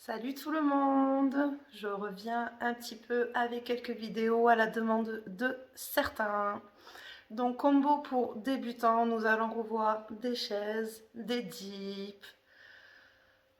Salut tout le monde, je reviens un petit peu avec quelques vidéos à la demande de certains. Donc combo pour débutants, nous allons revoir des chaises, des dips,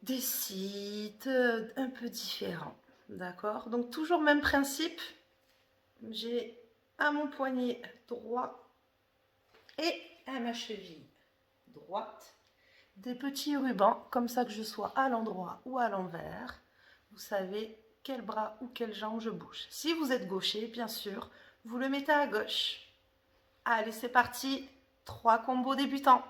des sites un peu différents. D'accord? Donc toujours même principe, j'ai à mon poignet droit et à ma cheville droite des petits rubans, comme ça que je sois à l'endroit ou à l'envers. Vous savez quel bras ou quelle jambe je bouge. Si vous êtes gaucher, bien sûr, vous le mettez à gauche. Allez, c'est parti. 3 combos débutants.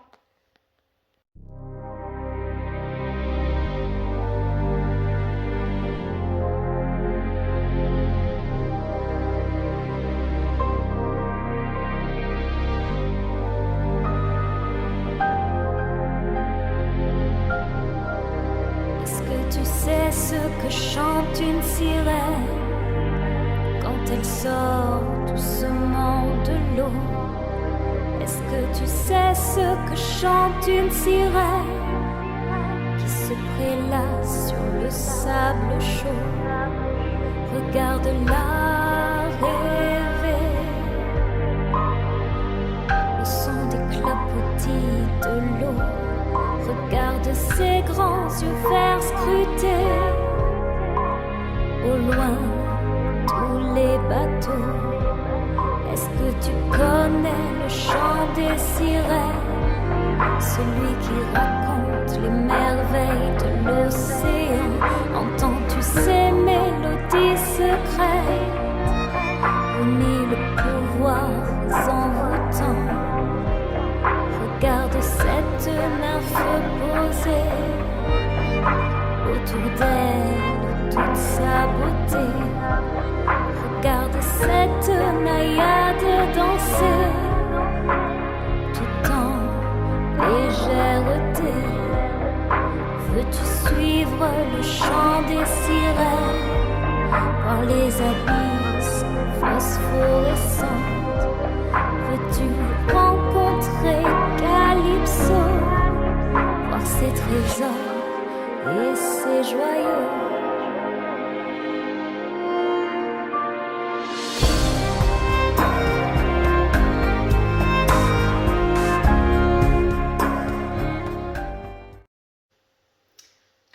Est-ce que tu sais ce que chante une sirène quand elle sort doucement de l'eau? Est-ce que tu sais ce que chante une sirène qui se prélasse sur le sable chaud? Regarde-la rêver au son des clapotis de l'eau. Regarde ses grands yeux verts scruter au loin tous les bateaux. Est-ce que tu connais le chant des sirènes, celui qui raconte les merveilles de l'océan? Entends-tu ces mélodies secrètes aux mille pouvoirs envoûtants? Regarde cette nymphe posée autour d'elle toute sa beauté. Regarde cette naïade danser tout en légèreté. Veux-tu suivre le chant des sirènes par les abysses phosphorescentes? Veux-tu rencontrer Calypso, voir ses trésors et ses joyaux?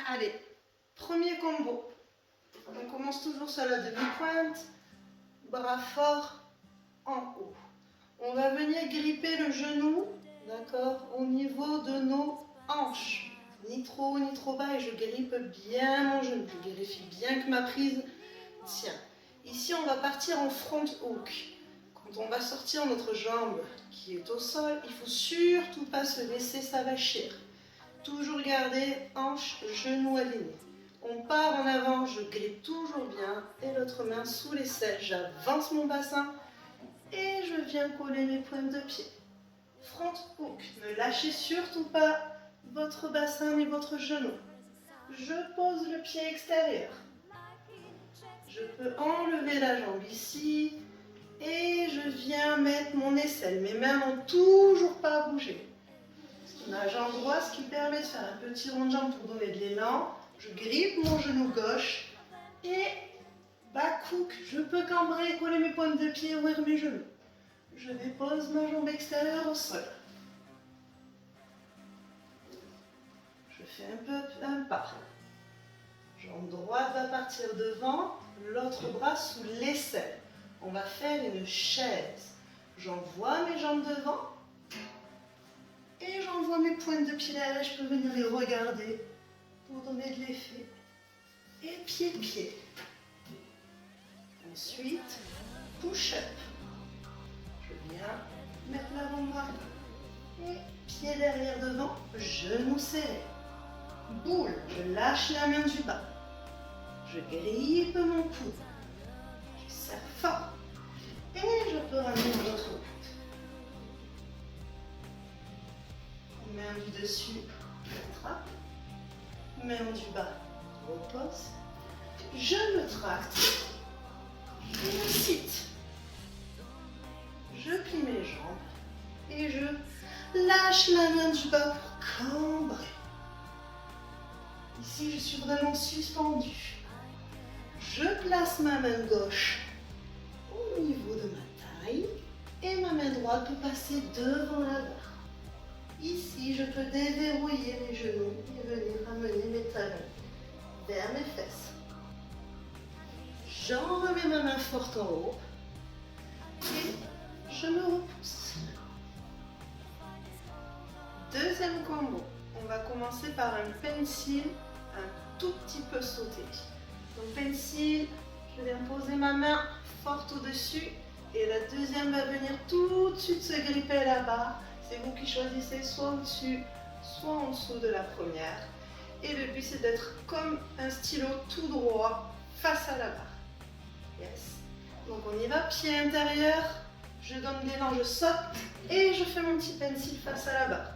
Allez, premier combo. On commence toujours sur la demi-pointe, bras forts en haut. On va venir gripper le genou, d'accord, au niveau de nos hanches. Ni trop haut ni trop bas, et je grippe bien mon genou. Je vérifie bien que ma prise tient. Ici, on va partir en front hook. Quand on va sortir notre jambe qui est au sol, il ne faut surtout pas se laisser s'avachir. Toujours garder hanche, genou alignés. On part en avant, je grippe toujours bien, et l'autre main sous les selles. J'avance mon bassin et je viens coller mes pointes de pied. Front hook, ne lâchez surtout pas votre bassin ni votre genou. Je pose le pied extérieur. Je peux enlever la jambe ici et je viens mettre mon aisselle. Mes mains n'ont toujours pas bougé. Ma jambe droite, ce qui permet de faire un petit rond de jambe pour donner de l'élan. Je grippe mon genou gauche et back hook. Je peux cambrer, coller mes pointes de pied, ouvrir mes genoux. Je dépose ma jambe extérieure au sol. Je fais un peu un pas. Jambe droite va partir devant, l'autre bras sous l'aisselle. On va faire une chaise. J'envoie mes jambes devant et j'envoie mes pointes de pied derrière. Je peux venir les regarder pour donner de l'effet. Et pied-pied. Ensuite, push-up. Je viens mettre l'avant-bras et pied derrière devant, genou serré. Boule, je lâche la main du bas. Je grippe mon coude. Je serre fort. Et je peux ramener l'autre coude. Main du dessus, j'attrape. Main du bas, repose. Je me tracte. Je me cite. Je plie mes jambes et je lâche la main du bas pour cambrer. Ici, je suis vraiment suspendue. Je place ma main gauche au niveau de ma taille et ma main droite peut passer devant la barre. Ici, je peux déverrouiller mes genoux et venir amener mes talons vers mes fesses. J'en remets ma main forte en haut et je me repousse. Deuxième combo. On va commencer par un pencil un tout petit peu sauté. Donc pencil, je viens poser ma main forte au-dessus et la deuxième va venir tout de suite se gripper à la barre. C'est vous qui choisissez soit au-dessus, soit en dessous de la première. Et le but c'est d'être comme un stylo tout droit face à la barre. Yes. Donc on y va, pied intérieur, je donne l'élan, je saute et je fais mon petit pencil face à la barre.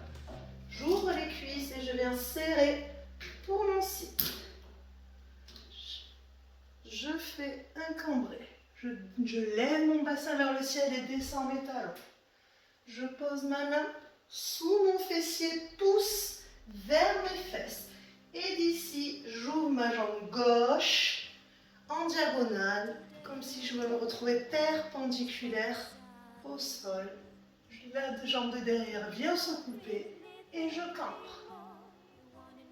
J'ouvre les cuisses et je viens serrer pour mon cycle. Je fais un cambré. Je lève mon bassin vers le ciel et descends mes talons. Je pose ma main sous mon fessier, pousse vers mes fesses. Et d'ici, j'ouvre ma jambe gauche en diagonale, comme si je me retrouvais perpendiculaire au sol. La jambe de derrière vient se couper et je cambre.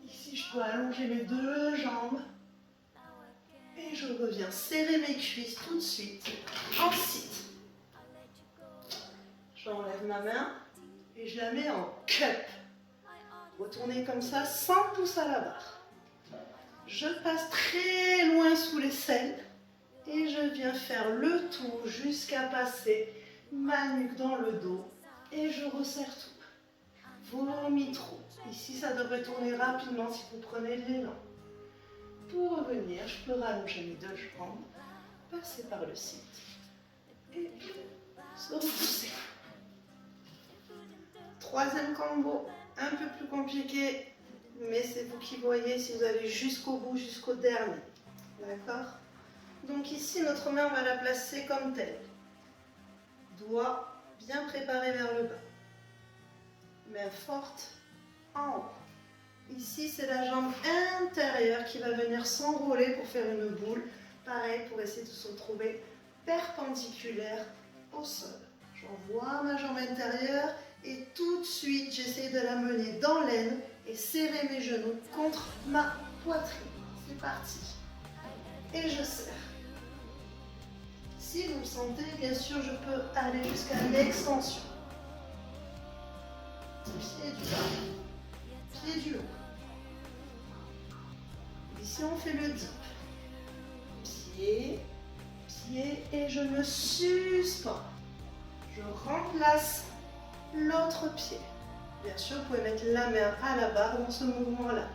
Ici, je peux allonger mes deux jambes et je reviens serrer mes cuisses tout de suite en sit. J'enlève ma main et je la mets en cup. Retournez comme ça, sans pouce à la barre. Je passe très loin sous les selles et je viens faire le tour jusqu'à passer ma nuque dans le dos et je resserre tout. Vomi trop. Ici, ça devrait tourner rapidement si vous prenez de l'élan. Pour revenir, je peux rallonger mes deux jambes, passer par le site et se repousser. Troisième combo, un peu plus compliqué, mais c'est vous qui voyez si vous allez jusqu'au bout, jusqu'au dernier. D'accord? Donc ici, notre main, on va la placer comme telle. Doigt bien préparé vers le bas. Main forte en haut. Ici, c'est la jambe intérieure qui va venir s'enrouler pour faire une boule. Pareil, pour essayer de se retrouver perpendiculaire au sol. J'envoie ma jambe intérieure et tout de suite, j'essaie de la mener dans l'aine et serrer mes genoux contre ma poitrine. C'est parti. Et je serre. Si vous le sentez, bien sûr, je peux aller jusqu'à l'extension. Pied du bas, pied du haut. Ici, on fait le dip. Pied, pied et je me suspends. Je remplace l'autre pied. Bien sûr, vous pouvez mettre la main à la barre dans ce mouvement-là.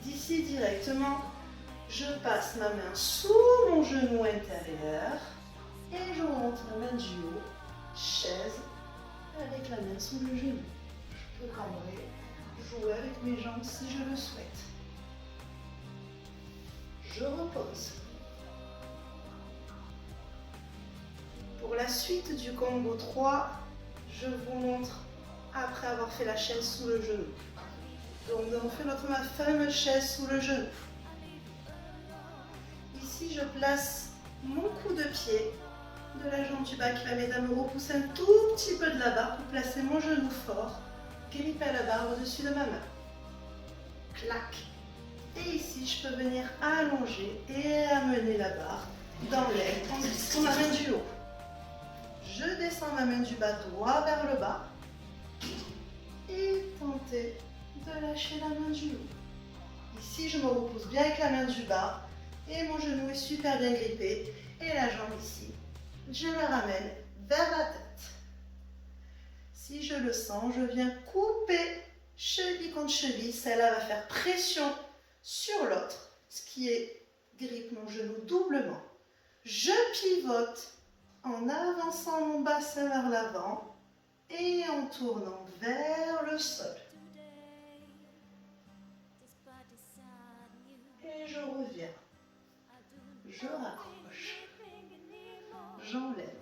D'ici directement, je passe ma main sous mon genou intérieur et je monte la main du haut, chaise, avec la main sous le genou. Je peux cambrer, jouer avec mes jambes si je le souhaite. Je repose. Pour la suite du combo 3, je vous montre après avoir fait la chaise sous le genou. Donc nous avons fait ma fameuse chaise sous le genou. Ici, je place mon coup de pied de la jambe du bas qui va m'aider à me repousser un tout petit peu de la barre pour placer mon genou fort, gripper à la barre au-dessus de ma main. Clac. Et ici, je peux venir allonger et amener la barre dans l'aile en glissant ma main du haut. Je descends ma main du bas droit vers le bas et tenter de lâcher la main du haut. Ici, je me repousse bien avec la main du bas et mon genou est super bien grippé. Et la jambe ici, je la ramène vers la tête. Si je le sens, je viens couper cheville contre cheville. Celle-là va faire pression sur l'autre, ce qui grippe mon genou doublement. Je pivote en avançant mon bassin vers l'avant et en tournant vers le sol. Et je reviens. Je raccroche. J'enlève.